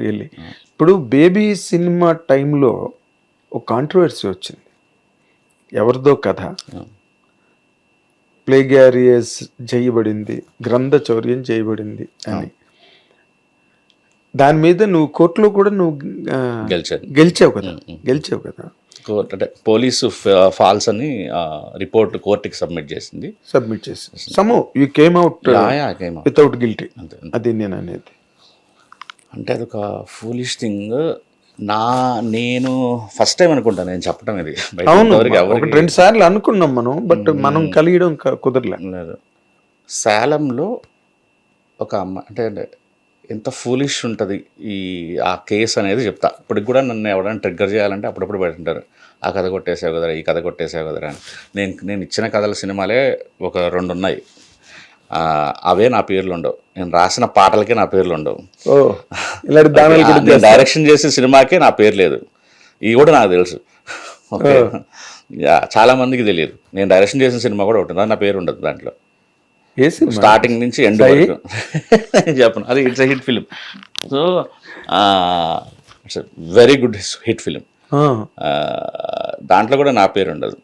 Really. ఇప్పుడు baby cinema టైంలో ఒక కాంట్రవర్సీ వచ్చింది. ఎవరిదో కథ ప్లేగ్యారియస్ చేయబడింది, గ్రంథ చౌర్యం చేయబడింది అని. దాని మీద నువ్వు కోర్టులో కూడా నువ్వు గెలిచావు కదా. అంటే పోలీసు ఫాల్స్ అని రిపోర్ట్ కోర్టుకి సబ్మిట్ చేసి some you came out without guilty. అది నేను అనేది అంటే అదొక ఫూలిష్ థింగ్. నేను ఫస్ట్ టైం అనుకుంటాను నేను చెప్పడం ఇది. అవును, ఒకటి రెండు సార్లు అనుకున్నాం మనం, బట్ మనం కలియడం కుదరలేదు. సేలంలో ఒక అమ్మాయి అంటే ఎంత ఫూలిష్ ఉంటుంది ఆ కేసు అనేది చెప్తా. ఇప్పటికి కూడా నన్ను ఎవరైనా ట్రిగ్గర్ చేయాలంటే అప్పుడప్పుడు పెడుతుంటారు, ఆ కథ కొట్టేసావు కదరా, ఈ కథ కొట్టేసావు కదరా అని. నేను ఇచ్చిన కథల సినిమాలే ఒక 2 ఉన్నాయి, అవే నా పేర్లు ఉండవు. నేను రాసిన పాటలకే నా పేర్లు ఉండవు. నేను డైరెక్షన్ చేసిన సినిమాకే నా పేరు లేదు. ఇవి కూడా నాకు తెలుసు. ఓకే, చాలా మందికి తెలియదు. నేను డైరెక్షన్ చేసిన సినిమా కూడా ఒకటి, నా పేరు ఉండదు దాంట్లో. స్టార్టింగ్ నుంచి ఎండ్ వరకు చెప్పను. అది it's hit film. So it's very good hit film. దాంట్లో కూడా నా పేరు ఉండదు.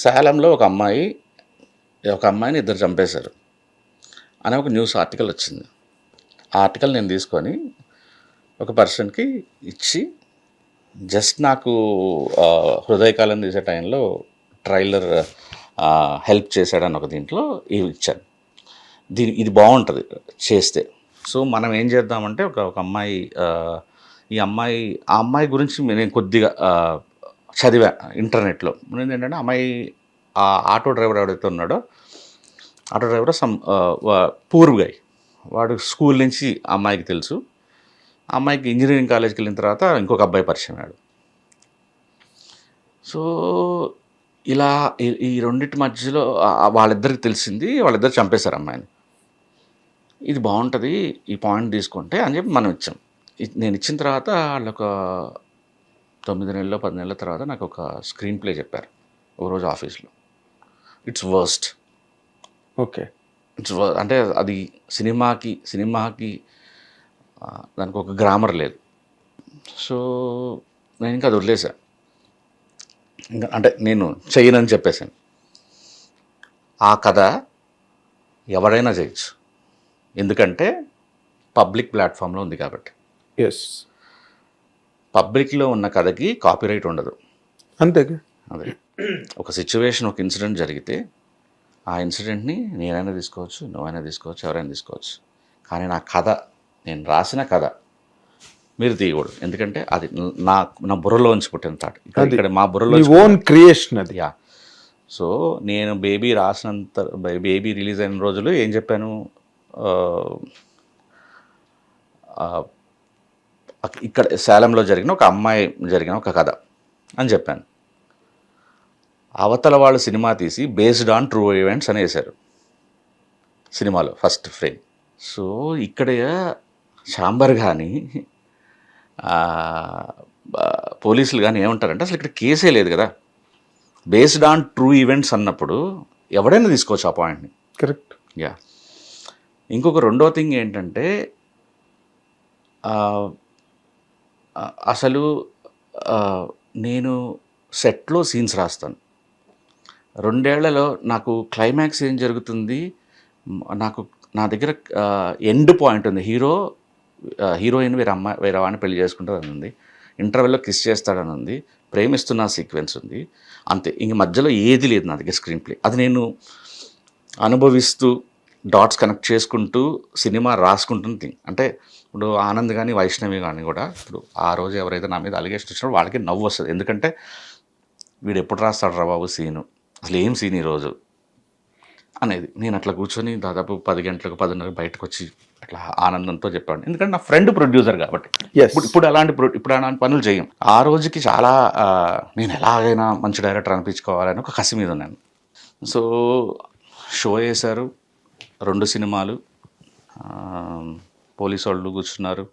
సేలంలో ఒక అమ్మాయిని ఇద్దరు చంపేశారు అనే ఒక న్యూస్ ఆర్టికల్ వచ్చింది. ఆ ఆర్టికల్ నేను తీసుకొని ఒక పర్సన్కి ఇచ్చి, జస్ట్ నాకు హృదయకాలం తీసే టైంలో ట్రైలర్ హెల్ప్ చేశాడని ఒక దీంట్లో ఇవి ఇచ్చాను. ఇది బాగుంటుంది చేస్తే. సో మనం ఏం చేద్దామంటే ఒక అమ్మాయి, ఆ అమ్మాయి గురించి నేను కొద్దిగా చదివా ఇంటర్నెట్లో. ఏంటంటే అమ్మాయి ఆటో డ్రైవర్ ఎవడైతే ఉన్నాడో, ఆటో డ్రైవర్ పూర్ గై, వాడు స్కూల్ నుంచి అమ్మాయికి తెలుసు. అమ్మాయికి ఇంజనీరింగ్ కాలేజ్కి వెళ్ళిన తర్వాత ఇంకొక అబ్బాయి పరిచయం అయ్యాడు. సో ఇలా ఈ రెండింటి మధ్యలో వాళ్ళిద్దరికి తెలిసింది, వాళ్ళిద్దరు చంపేశారు అమ్మాయిని. ఇది బాగుంటుంది, ఈ పాయింట్ తీసుకుంటే అని చెప్పి మనం ఇచ్చాం. నేను ఇచ్చిన తర్వాత వాళ్ళు ఒక 9 నెలలు 10 నెలల తర్వాత నాకు ఒక స్క్రీన్ ప్లే చెప్పారు ఒకరోజు ఆఫీస్లో. It's worst. ఓకే, అంటే అది సినిమాకి దానికి ఒక గ్రామర్ లేదు. సో నేను ఇంకా అది వదిలేసా. ఇంకా అంటే నేను చెయ్యనని చెప్పేసాను. ఆ కథ ఎవరైనా చేయొచ్చు, ఎందుకంటే పబ్లిక్ ప్లాట్ఫామ్లో ఉంది కాబట్టి. ఎస్, పబ్లిక్లో ఉన్న కథకి కాపీరైట్ ఉండదు. అంతేగా. అదే ఒక సిచ్యువేషన్, ఒక ఇన్సిడెంట్ జరిగితే ఆ ఇన్సిడెంట్ని నేనైనా తీసుకోవచ్చు, నువ్వైనా తీసుకోవచ్చు, ఎవరైనా తీసుకోవచ్చు. కానీ నా కథ, నేను రాసిన కథ మీరు తీయకూడదు, ఎందుకంటే అది నా బుర్రలోంచి పుట్టిన థాట్. ఇక్కడ మా బుర్రలో ఓన్ క్రియేషన్ అది. యా. సో నేను బేబీ రిలీజ్ అయిన రోజులు ఏం చెప్పాను, ఇక్కడ సేలంలో జరిగిన ఒక అమ్మాయి జరిగిన ఒక కథ అని చెప్పాను. అవతల వాళ్ళు సినిమా తీసి బేస్డ్ ఆన్ ట్రూ ఈవెంట్స్ అని వేశారు సినిమాలో ఫస్ట్ ఫ్రేమ్. సో ఇక్కడ ఛాంబర్ కానీ పోలీసులు కానీ ఏమంటారంటే, అసలు ఇక్కడ కేసే లేదు కదా, బేస్డ్ ఆన్ ట్రూ ఈవెంట్స్ అన్నప్పుడు ఎవడైనా తీసుకోవచ్చు ఆ పాయింట్ని. కరెక్ట్. యా. ఇంకొక రెండో థింగ్ ఏంటంటే, అసలు నేను సెట్లో సీన్స్ రాస్తాను. 2 ఏళ్లలో నాకు క్లైమాక్స్ ఏం జరుగుతుంది, నా దగ్గర ఎండ్ పాయింట్ ఉంది. హీరోయిన్ వేరే వాడిని పెళ్లి చేసుకుంటారని ఉంది, ఇంటర్వెల్లో కిస్ చేస్తాడని ఉంది, ప్రేమిస్తున్న సీక్వెన్స్ ఉంది, అంతే. ఇంక మధ్యలో ఏది లేదు నా దగ్గర స్క్రీన్ ప్లే. అది నేను అనుభవిస్తూ డాట్స్ కనెక్ట్ చేసుకుంటూ సినిమా రాసుకుంటున్న థింగ్. అంటే ఇప్పుడు ఆనంద్ కానీ వైష్ణవి కానీ కూడా ఇప్పుడు ఆ రోజు ఎవరైతే నా మీద అలిగేషన్ వచ్చినప్పుడు వాళ్ళకి నవ్వు వస్తుంది, ఎందుకంటే వీడు ఎప్పుడు రాస్తాడు రా బాబు సీను, అసలు ఏం సీన్ ఈరోజు అనేది. నేను అట్లా కూర్చొని దాదాపు 10 గంటలకు 10:30 బయటకు వచ్చి అట్లా ఆనందంతో చెప్పాను, ఎందుకంటే నా ఫ్రెండ్ ప్రొడ్యూసర్ కాబట్టి. ఇప్పుడు అలాంటి పనులు చేయం. ఆ రోజుకి చాలా నేను ఎలాగైనా మంచి డైరెక్టర్ అనిపించుకోవాలని ఒక కసి మీద ఉన్నాను. సో షో వేశారు, 2 సినిమాలు. పోలీసు వాళ్ళు కూర్చున్నారు,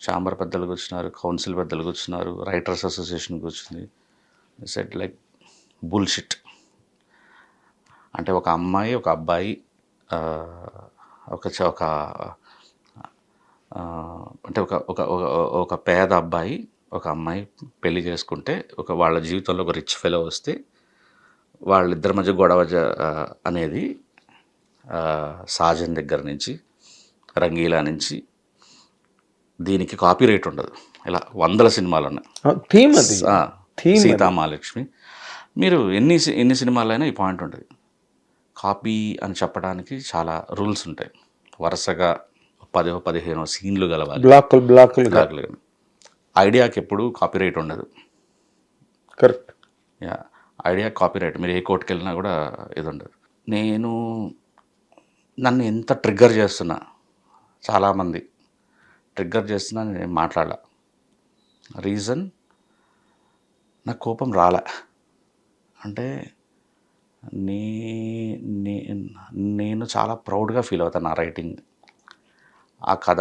ఛాంబర్ పెద్దలు కూర్చున్నారు, కౌన్సిల్ పెద్దలు కూర్చున్నారు, రైటర్స్ అసోసియేషన్ కూర్చుంది. Set like bullshit. అంటే ఒక అమ్మాయి ఒక అబ్బాయి ఒక అంటే ఒక ఒక ఒక ఒక పేద అబ్బాయి ఒక అమ్మాయి పెళ్లి చేసుకుంటే వాళ్ళ జీవితంలో ఒక రిచ్ ఫెలో వస్తే వాళ్ళిద్దరి మధ్య గొడవ అనేది సాజన్ దగ్గర నుంచి రంగీలా నుంచి దీనికి కాపీ రైట్ ఉండదు. ఇలా వందల సినిమాలు ఉన్నాయి. థీమ్ అది, సీతామహాలక్ష్మి మీరు ఎన్ని సినిమాలైనా ఈ పాయింట్ ఉంటుంది. కాపీ అని చెప్పడానికి చాలా రూల్స్ ఉంటాయి. వరుసగా 10-15 సీన్లు కలవాలి, బ్లాక్లు. ఐడియాకి ఎప్పుడు కాపీ రైట్ ఉండదు. Correct. Yeah, idea copy right. మీరు ఏ కోర్టుకి వెళ్ళినా కూడా ఇది ఉండదు. నన్ను ఎంత ట్రిగ్గర్ చేస్తున్నా, చాలామంది ట్రిగ్గర్ చేస్తున్నా, నేను మాట్లాడాల. రీజన్ నాకు కోపం రాలే. అంటే నేను చాలా ప్రౌడ్గా ఫీల్ అవుతాను నా రైటింగ్. ఆ కథ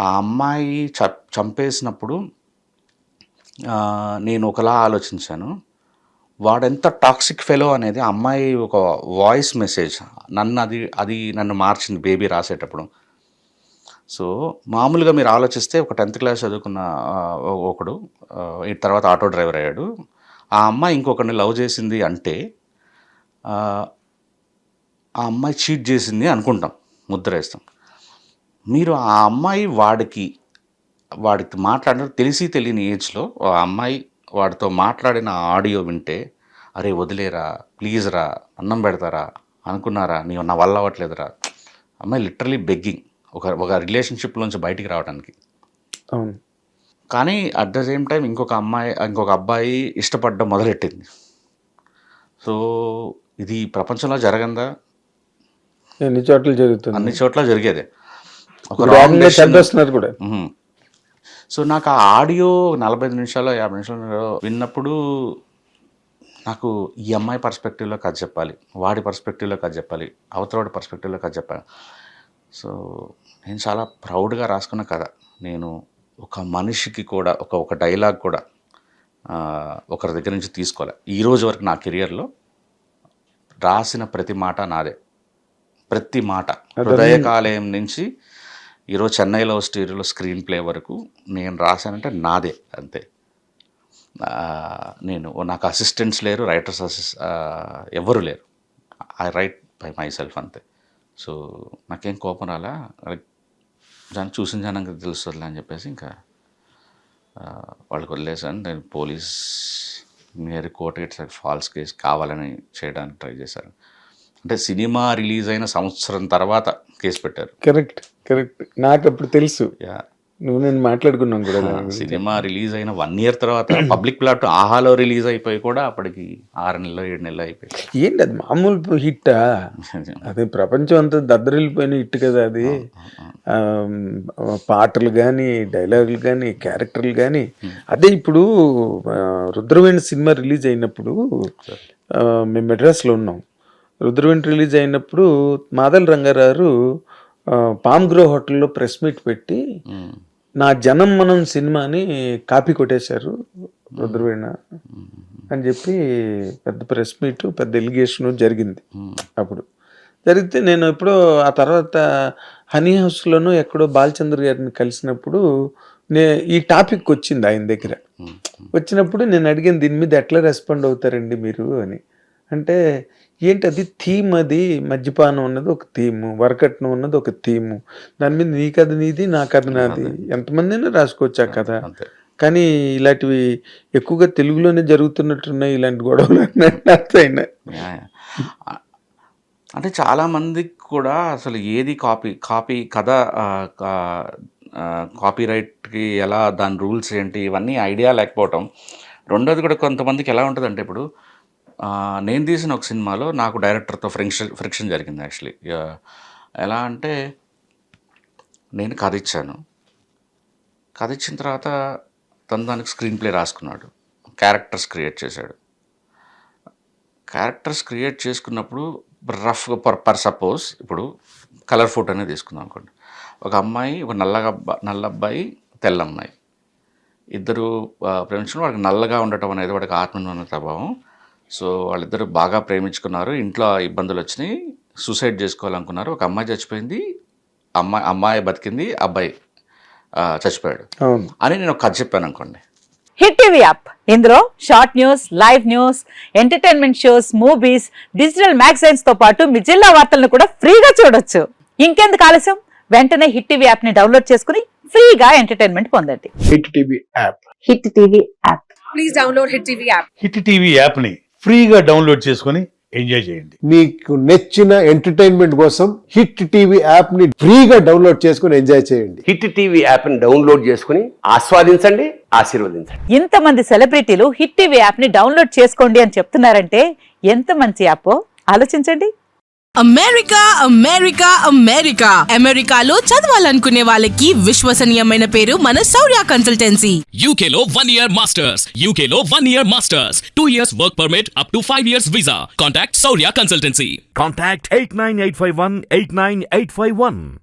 ఆ అమ్మాయి చంపేసినప్పుడు నేను ఒకలా ఆలోచించాను. వాడెంత టాక్సిక్ ఫెలో అనేది ఆ అమ్మాయి ఒక వాయిస్ మెసేజ్ అది నన్ను మార్చింది బేబీ రాసేటప్పుడు. సో మామూలుగా మీరు ఆలోచిస్తే ఒక 10th క్లాస్ చదువుకున్న ఒకడు తర్వాత ఆటో డ్రైవర్ అయ్యాడు. ఆ అమ్మాయి ఇంకొకరిని లవ్ చేసింది అంటే ఆ అమ్మాయి చీట్ చేసింది అనుకుంటాం, ముద్ర వేస్తాం. మీరు ఆ అమ్మాయి వాడికి మాట్లాడిన తెలియని ఏజ్లో ఆ అమ్మాయి వాడితో మాట్లాడిన ఆడియో వింటే, అరే వదిలేరా, ప్లీజ్ రా, అన్నం పెడతారా, అనుకున్నారా, నీవు నా వల్ల అవ్వట్లేదురా. అమ్మాయి లిటరలీ బెగ్గింగ్ ఒక రిలేషన్షిప్లోంచి బయటికి రావడానికి. అవును. కానీ అట్ ద సేమ్ టైం ఇంకొక అబ్బాయి ఇష్టపడడం మొదలెట్టింది. సో ఇది ప్రపంచంలో జరగందా? అన్ని చోట్ల జరుగుతుంది, అన్ని చోట్ల జరిగేదే. కూడా. సో నాకు ఆ ఆడియో 45 నిమిషాలు 50 నిమిషాలు విన్నప్పుడు నాకు ఈ అమ్మాయి పర్స్పెక్టివ్లో కథ చెప్పాలి, వాడి పర్స్పెక్టివ్లో కథ చెప్పాలి, అవతలవాడి పర్స్పెక్టివ్లో కథ చెప్పాలి. సో నేను చాలా ప్రౌడ్గా రాసుకున్న కథ. నేను ఒక మనిషికి కూడా ఒక డైలాగ్ కూడా ఒకరి దగ్గర నుంచి తీసుకోలే. ఈరోజు వరకు నా కెరియర్లో రాసిన ప్రతి మాట నాదే. ప్రతి మాట హృదయకాలయం నుంచి ఈరోజు చెన్నై లవ్ స్టోరీలో స్క్రీన్ ప్లే వరకు నేను రాశానంటే నాదే, అంతే. నాకు అసిస్టెంట్స్ లేరు, రైటర్స్ ఎవ్వరు లేరు. I right by my self, అంతే. సో నాకేం కోపం రాలా. దాన్ని చూసిన జనానికి తెలుస్తుందిలే అని చెప్పేసి ఇంకా వాళ్ళకి వదిలేసాను. నేను పోలీస్ మీరు కోర్టుకి ఫాల్స్ కేసు కావాలని చేయడానికి ట్రై చేశారు. అంటే సినిమా రిలీజ్ అయిన సంవత్సరం తర్వాత కేసు పెట్టారు. కరెక్ట్. నాకు అప్పుడు తెలుసు. నువ్వు నేను మాట్లాడుకున్నాం కూడా. సినిమా రిలీజ్ అయిన 1 year తర్వాత పబ్లిక్ ప్లాట్ ఆహాలో రిలీజ్ అయిపోయి కూడా అప్పటికి 6 నెలలు 7 నెలలు అయిపోయి. ఏంటి అది మామూలు హిట్టా? అది ప్రపంచం అంతా దద్దరిల్లిపోయిన హిట్ కదా అది. పాటలు కానీ, డైలాగులు కానీ, క్యారెక్టర్లు కానీ. అదే ఇప్పుడు రుద్రవేణి సినిమా రిలీజ్ అయినప్పుడు మేము మెడ్రాస్లో ఉన్నాం. రుద్రవేణి రిలీజ్ అయినప్పుడు మాదల రంగారావు పామ్ గ్రో హోటల్లో ప్రెస్ మీట్ పెట్టి నా జనం మనం సినిమాని కాపీ కొట్టేశారు రుద్రవీణ అని చెప్పి పెద్ద ప్రెస్ మీట్, పెద్ద ఎలిగేషను జరిగింది. అప్పుడు జరిగితే నేను ఎప్పుడో ఆ తర్వాత హనీ హౌస్లోనూ ఎక్కడో బాలచంద్ర గారిని కలిసినప్పుడు ఈ టాపిక్ వచ్చింది ఆయన దగ్గర. వచ్చినప్పుడు నేను అడిగాను, దీని మీద ఎట్లా రెస్పాండ్ అవుతారండి మీరు అని. అంటే ఏంటి అది థీమ్, అది మద్యపానం ఉన్నది ఒక థీము, వరకట్నం ఉన్నది ఒక థీము, దాని మీద నీ కథ నీది, నా కథ నాది, ఎంతమంది అయినా రాసుకోవచ్చు ఆ కథ. కానీ ఇలాంటివి ఎక్కువగా తెలుగులోనే జరుగుతున్నట్టున్నాయి ఇలాంటి గొడవలు అన్నట్టు. అంటే చాలామందికి కూడా అసలు ఏది కాపీ కథ, కాపీ రైట్కి ఎలా దాని రూల్స్ ఏంటి ఇవన్నీ ఐడియా లేకపోవటం. రెండోది కూడా కొంతమందికి ఎలా ఉంటుందంటే, ఇప్పుడు నేను తీసిన ఒక సినిమాలో నాకు డైరెక్టర్తో ఫ్రిక్షన్ జరిగింది యాక్చువల్లీ. ఎలా అంటే, నేను కథ ఇచ్చాను, కథ ఇచ్చిన తర్వాత తను దానికి స్క్రీన్ ప్లే రాసుకున్నాడు, క్యారెక్టర్స్ క్రియేట్ చేశాడు. క్యారెక్టర్స్ క్రియేట్ చేసుకున్నప్పుడు రఫ్గా పర్ సపోజ్ ఇప్పుడు కలర్ ఫోటో అనేది తీసుకుందాం అనుకోండి. ఒక అమ్మాయి, ఒక నల్ల అబ్బాయి, తెల్ల అమ్మాయి, ఇద్దరు ప్రేమించుకుని వాడికి నల్లగా ఉండటం అనేది వాడికి ఆత్మన్యూన ప్రభావం. సో వాళ్ళిద్దరు బాగా ప్రేమించుకున్నారు, ఇంట్లో ఇబ్బందులు వచ్చినాయి, సూసైడ్ చేసుకోవాలనుకున్నారు. ఒక అమ్మాయి చచ్చిపోయింది, అమ్మాయి బతికింది, అబ్బాయి చచ్చిపోయాడు అవును. అని నేను ఒక కథ చెప్పాను అనుకోండి. హిట్ టీవీ యాప్, ఇందులో short news, live news, entertainment shows, movies, digital magazines తో పాటు మీ జిల్లా వార్తలను కూడా ఫ్రీగా చూడొచ్చు. ఇంకెందుకు ఆలస్యం, వెంటనే హిట్ టీవీ యాప్ ని డౌన్లోడ్ చేసుకుని ఫ్రీగా ఎంటర్టైన్మెంట్ పొందండి. Hit TV app. Hit TV app. Please download Hit TV app. Hit TV యాప్ని ఫ్రీగా డౌన్లోడ్ చేసుకొని ఎంజాయ్ చేయండి. మీకు నచ్చిన ఎంటర్టైన్మెంట్ కోసం హిట్ టీవీ యాప్ ని ఫ్రీగా డౌన్లోడ్ చేసుకుని ఎంజాయ్ చేయండి. హిట్ టీవీ యాప్ని డౌన్లోడ్ చేసుకుని ఆస్వాదించండి, ఆశీర్వదించండి. ఇంతమంది సెలబ్రిటీలు హిట్ టీవీ యాప్ ని డౌన్లోడ్ చేసుకోండి అని చెప్తున్నారంటే ఎంత మంచి యాప్ ఆలోచించండి. అమెరికా అమెరికా అమెరికా అమెరికాలో చదవాలనుకునే వాళ్ళకి విశ్వసనీయమైన పేరు మన శౌర్య కన్సల్టెన్సీ. UK లో 1 year masters. UK లో 1 year masters. 2 years work permit up to 5 years visa. Contact Saurya Consultancy. Contact 89851 89851.